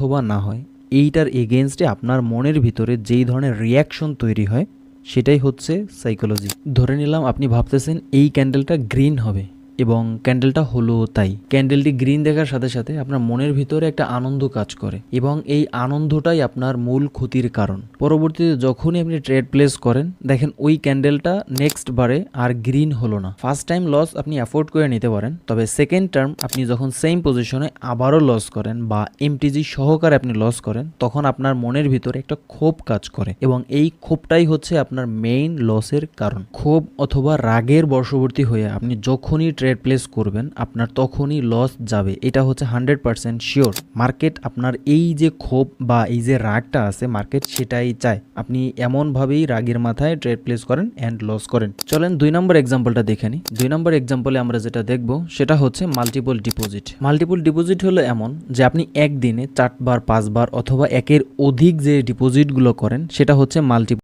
অথবা না হয়, এইটার এগেনস্টে আপনার মনের ভিতরে যেই ধরনের রিয়াকশন তৈরি হয় সেটাই হচ্ছে সাইকোলজি। ধরে নিলাম আপনি ভাবতেছেন এই ক্যান্ডেলটা গ্রিন হবে এবং ক্যান্ডেলটা হলো তাই। ক্যান্ডেলটি গ্রিন দেখার সাথে সাথে আপনার মনের ভিতরে একটা আনন্দ কাজ করে এবং এই আনন্দটাই আপনার মূল ক্ষতির কারণ। পরবর্তীতে যখনই আপনি ট্রেড প্লেস করেন, দেখেন ওই ক্যান্ডেলটা নেক্সট বারে আর গ্রিন হলো না। ফার্স্ট টাইম লস আপনি অ্যাফোর্ড করে নিতে পারেন, তবে সেকেন্ড টার্ম আপনি যখন সেম পজিশনে আবারও লস করেন বা এমটিজি সহকারে আপনি লস করেন, তখন আপনার মনের ভিতরে একটা ক্ষোভ কাজ করে এবং এই ক্ষোভটাই হচ্ছে আপনার মেইন লসের কারণ। ক্ষোভ অথবা রাগের বশবর্তী হয়ে আপনি যখনই ট্রেড প্লেস করবেন আপনার তখনই লস যাবে, এটা হচ্ছে 100% শিওর। মার্কেট আপনার এই যে ক্ষোভ বা এই যে রাগটা আছে, মার্কেট সেটাই চায় আপনি এমনভাবেই রাগের মাথায় ট্রেড প্লেস করেন অ্যান্ড লস করেন। চলেন 2 নম্বর এক্সাম্পলটা দেখে নিই। 2 নম্বর এক্সাম্পলে আমরা যেটা দেখব সেটা হচ্ছে মাল্টিপল ডিপোজিট। মাল্টিপল ডিপোজিট হলো এমন যে আপনি একদিনে 4 বার 5 বার অথবা একের অধিক যে ডিপোজিটগুলো করেন সেটা হচ্ছে মাল্টিপল